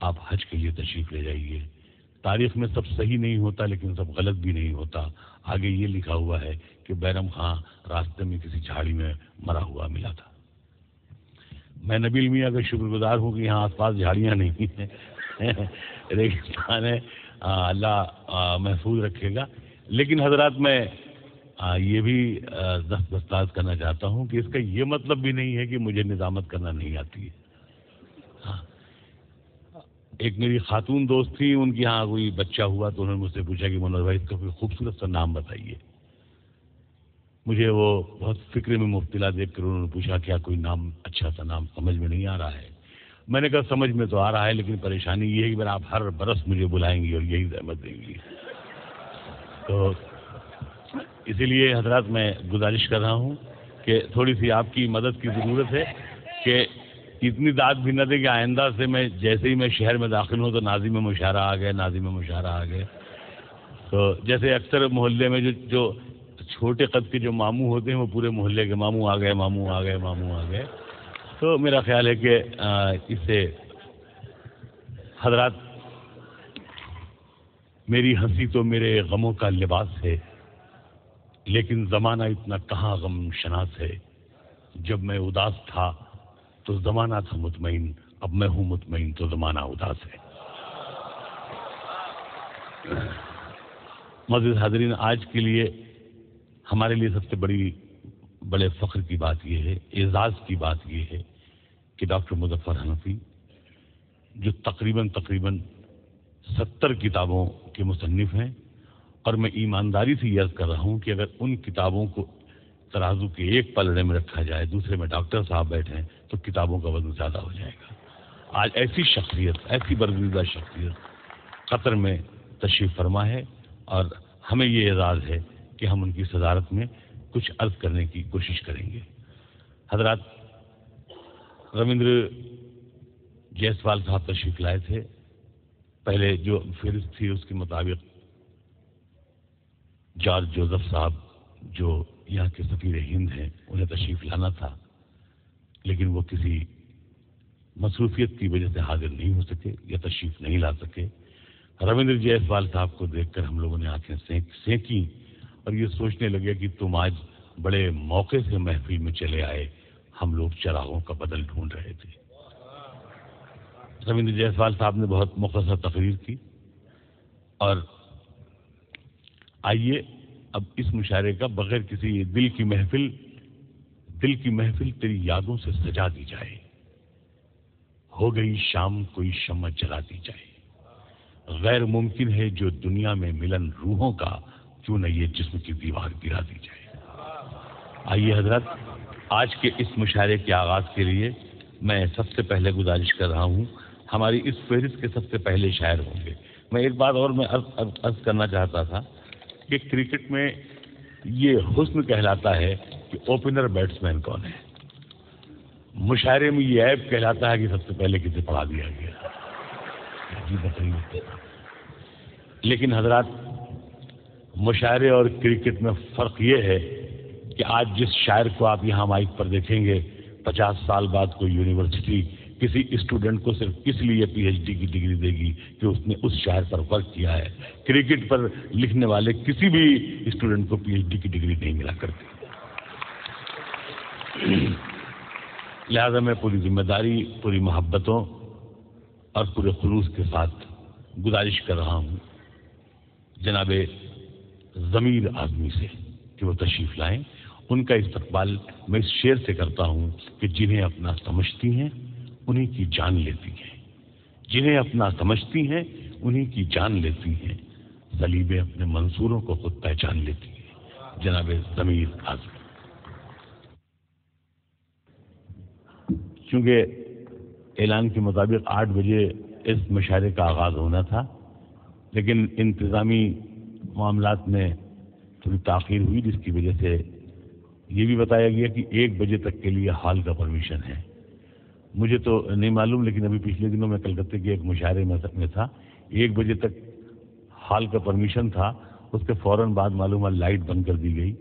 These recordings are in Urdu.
آپ حج کے لیے تشریف لے جائیے. تاریخ میں سب صحیح نہیں ہوتا لیکن سب غلط بھی نہیں ہوتا. آگے یہ لکھا ہوا ہے کہ بیرم خان راستے میں کسی جھاڑی میں مرا ہوا ملا تھا. میں نبیل میاں کا شکر گزار ہوں کہ یہاں آس پاس جھاڑیاں نہیں ہیں, ریگستان ہے. اللہ محفوظ رکھے گا. لیکن حضرات میں یہ بھی دستاز کرنا چاہتا ہوں کہ اس کا یہ مطلب بھی نہیں ہے کہ مجھے نظامت کرنا نہیں آتی ہے. ایک میری خاتون دوست تھی, ان کی یہاں کوئی بچہ ہوا تو انہوں نے مجھ سے پوچھا کہ منور بھائی اس کا کوئی خوبصورت سا نام بتائیے. مجھے وہ بہت فکر میں مبتلا دیکھ کر انہوں نے پوچھا کیا کوئی نام اچھا سا نام سمجھ میں نہیں آ رہا ہے. میں نے کہا سمجھ میں تو آ رہا ہے لیکن پریشانی یہ ہے کہ آپ ہر برس مجھے بلائیں گی اور یہی زحمت دیں گی. تو اسی لیے حضرات میں گزارش کر رہا ہوں کہ تھوڑی سی آپ کی مدد کی ضرورت ہے کہ اتنی داد بھی نہ دے کہ آئندہ سے میں جیسے ہی میں شہر میں داخل ہوں تو ناظم مشاعرہ آ گئے, ناظم مشاعرہ آ گئے. تو جیسے اکثر محلے میں جو چھوٹے قد کے جو ماموں ہوتے ہیں وہ پورے محلے کے ماموں آ گئے, ماموں آ گئے, ماموں آ گئے. تو میرا خیال ہے کہ اس سے حضرات میری ہنسی تو میرے غموں کا لباس ہے, لیکن زمانہ اتنا کہاں غم شناس ہے. جب میں اداس تھا تو زمانہ تھا مطمئن, اب میں ہوں مطمئن تو زمانہ اداس ہے. معزز حاضرین, آج کے لیے ہمارے لیے سب سے بڑے فخر کی بات یہ ہے, اعزاز کی بات یہ ہے کہ ڈاکٹر مظفر حنفی جو تقریباً 70 کتابوں کے مصنف ہیں, اور میں ایمانداری سے یہ عرض کر رہا ہوں کہ اگر ان کتابوں کو ترازو کے ایک پلڑے میں رکھا جائے, دوسرے میں ڈاکٹر صاحب بیٹھے ہیں, تو کتابوں کا وزن زیادہ ہو جائے گا. آج ایسی شخصیت, ایسی برگزیدہ شخصیت قطر میں تشریف فرما ہے, اور ہمیں یہ اعزاز ہے کہ ہم ان کی صدارت میں کچھ عرض کرنے کی کوشش کریں گے. حضرات, رویندر جیسوال صاحب تشریف لائے تھے. پہلے جو فہرست تھی اس کے مطابق جارج جوزف صاحب جو یہاں کے سفیر ہند ہیں انہیں تشریف لانا تھا, لیکن وہ کسی مصروفیت کی وجہ سے حاضر نہیں ہو سکے یا تشریف نہیں لا سکے. رویندر جیسوال صاحب کو دیکھ کر ہم لوگوں نے آنکھیں سینکی اور یہ سوچنے لگے کہ تم آج بڑے موقع سے محفل میں چلے آئے, ہم لوگ چراغوں کا بدل ڈھونڈ رہے تھے. رویندر جیسوال صاحب نے بہت مختصر تقریر کی, اور آئیے اب اس مشاعرے کا بغیر کسی دل کی محفل تیری یادوں سے سجا دی جائے. ہو گئی شام کوئی شمع جلا دی جائے. غیر ممکن ہے جو دنیا میں ملن روحوں کا, کیوں نہ یہ جسم کی دیوار گرا دی جائے. آئیے حضرت, آج کے اس مشاعرے کے آغاز کے لیے میں سب سے پہلے گزارش کر رہا ہوں, ہماری اس فہرست کے سب سے پہلے شاعر ہوں گے. میں ایک بات اور میں عرض کرنا چاہتا تھا کہ کرکٹ میں یہ حسن کہلاتا ہے کہ اوپنر بیٹسمین کون ہے, مشاعرے میں یہ عیب کہلاتا ہے کہ سب سے پہلے کسے پڑھا دیا گیا. جی بتائیے. لیکن حضرات, مشاعرے اور کرکٹ میں فرق یہ ہے کہ آج جس شاعر کو آپ یہاں مائک پر دیکھیں گے, 50 سال بعد کوئی یونیورسٹی کسی اسٹوڈنٹ کو صرف اس لیے پی ایچ ڈی کی ڈگری دے گی کہ اس نے اس شاعر پر ورک کیا ہے. کرکٹ پر لکھنے والے کسی بھی اسٹوڈنٹ کو پی ایچ ڈی کی ڈگری نہیں ملا کرتی. لہذا میں پوری ذمہ داری, پوری محبتوں اور پورے خلوص کے ساتھ گزارش کر رہا ہوں جناب ضمیر اعظمی سے کہ وہ تشریف لائیں. ان کا استقبال میں اس شعر سے کرتا ہوں کہ جنہیں اپنا سمجھتی ہیں انہیں کی جان لیتی ہیں, جنہیں اپنا سمجھتی ہیں انہیں کی جان لیتی ہیں, صلیبیں اپنے منصوروں کو خود پہچان لیتی ہیں. جناب ضمیر اعظمی. چونکہ اعلان کے مطابق 8 بجے اس مشاعرے کا آغاز ہونا تھا, لیکن انتظامی معاملات میں تھوڑی تاخیر ہوئی, جس کی وجہ سے یہ بھی بتایا گیا کہ 1 بجے تک کے لیے ہال کا پرمیشن ہے. مجھے تو نہیں معلوم, لیکن ابھی پچھلے دنوں میں کلکتے کے ایک مشاعرے میں تھا, 1 بجے تک ہال کا پرمیشن تھا. اس کے فوراً بعد معلوم ہے لائٹ بند کر دی گئی,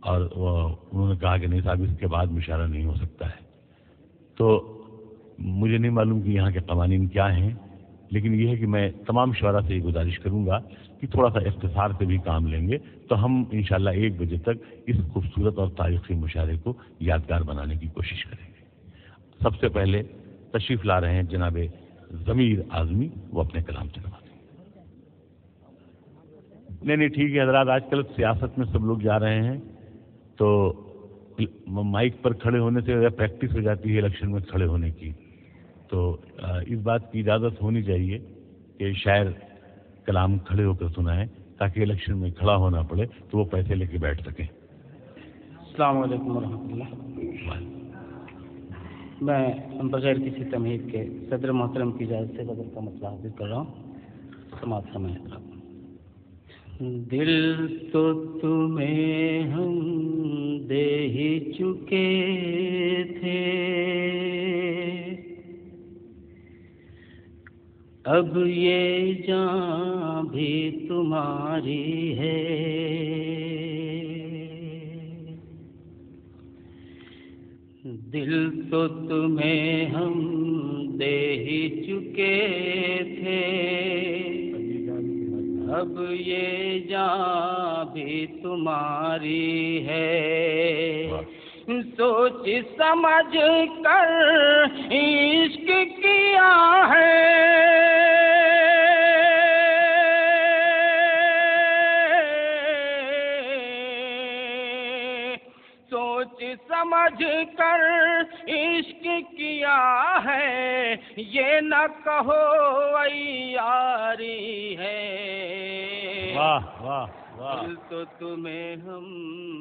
اور انہوں نے کہا کہ نہیں صاحب اس کے بعد مشاعرہ نہیں ہو سکتا ہے. تو مجھے نہیں معلوم کہ یہاں کے قوانین کیا ہیں, لیکن یہ ہے کہ میں تمام شعراء سے یہ گزارش کروں گا کہ تھوڑا سا اختصار سے بھی کام لیں گے تو ہم انشاءاللہ 1 بجے تک اس خوبصورت اور تاریخی مشاعرے کو یادگار بنانے کی کوشش کریں گے۔ سب سے پہلے تشریف لا رہے ہیں جناب ضمیر اعظمی، وہ اپنے کلام سے نوازیں۔ نہیں ٹھیک ہے حضرات، آج کل سیاست میں سب لوگ جا رہے ہیں تو مائک پر کھڑے ہونے سے پریکٹس ہو جاتی ہے الیکشن میں کھڑے ہونے کی، تو اس بات کی اجازت ہونی چاہیے کہ شاعر کلام کھڑے ہو کر سنائیں تاکہ الیکشن میں کھڑا ہونا پڑے تو وہ پیسے لے کے بیٹھ سکیں۔ السلام علیکم ورحمۃ اللہ۔ میں بغیر کسی تمہید کے صدر محترم کی اجازت سے غزل کا مسئلہ حاضر کر رہا ہوں، سماعت فرمائیں حضرات۔ دل تو تمہیں ہم دے ہی چکے تھے، اب یہ جان بھی تمہاری ہے، دل تو تمہیں ہم دے ہی چکے تھے، اب یہ جان بھی تمہاری ہے، سوچ سمجھ کر عشق کیا ہے، سوچ سمجھ کر عشق کیا ہے، یہ نہ کہو عیاری ہے، واہ واہ واہ، دل تو تمہیں ہم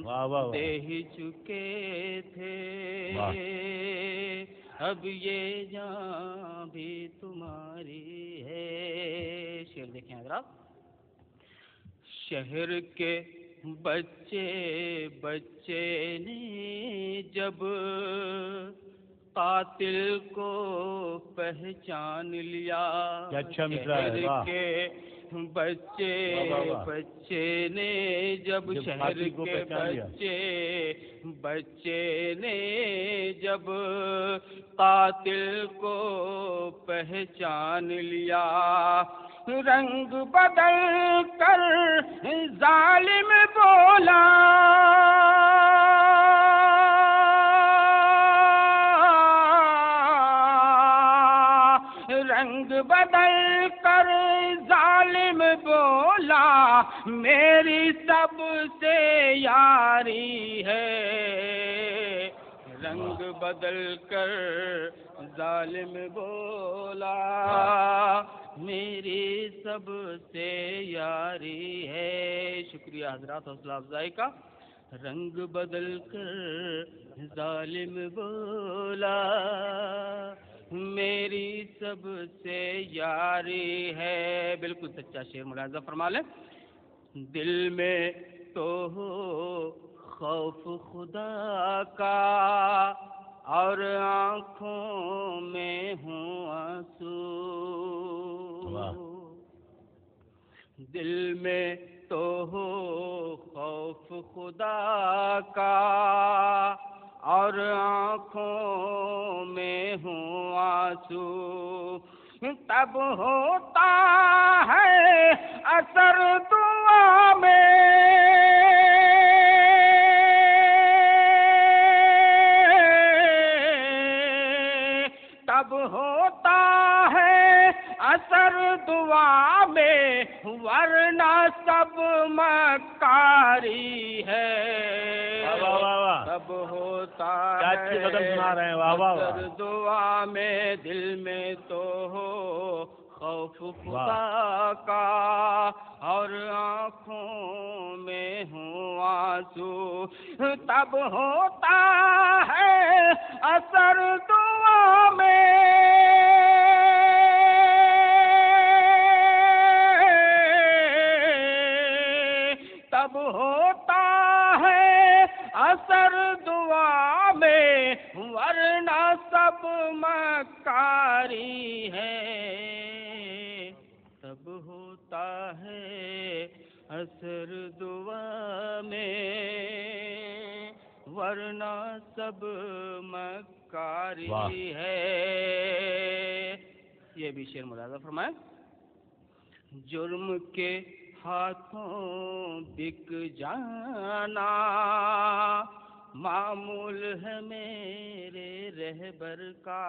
واہ واہ دے ہی چکے تھے، اب یہ جان بھی تمہاری ہے۔ شعر دیکھیں حضرات۔ شہر کے بچے بچے نے جب قاتل کو پہچان لیا، کیا اچھا مصرع ہے، شہر واہ، کے بچے بچے نے جب شہر کے بچے نے جب قاتل کو پہچان لیا، رنگ بدل کر ظالم بولا، رنگ بدل کر ظالم بولا، میری سب سے یاری ہے، رنگ بدل کر ظالم بولا، میری سب سے یاری ہے۔ شکریہ حضرات حوصلہ افزائی کا۔ رنگ بدل کر ظالم بولا، میری سب سے یاری ہے۔ بالکل سچا شعر ملاحظہ فرما لیں۔ دل میں تو ہو خوف خدا کا اور آنکھوں میں ہوں آنسو، دل میں تو ہو خوف خدا کا اور آنکھوں میں ہوں آنسو، تب ہوتا ہے اثر دعا میں، تب ہوتا ہے اثر دعا میں، ورنہ سب مکاری ہے، تب ہوتا ہے اثر دعا میں، دل میں تو ہو خوف خدا کا اور آنکھوں میں ہوں آنسو، تب ہوتا ہے اثر دعا میں، تب ہوتا ہے اثر دعا میں، ورنہ سب مکاری ہے، تب ہوتا ہے اثر دعا میں، ورنہ سب مکاری ہے۔ یہ بھی شعر ملاحظہ فرمائیں. جرم کے ہاتھوں بک جانا معمول ہے میرے رہبر کا.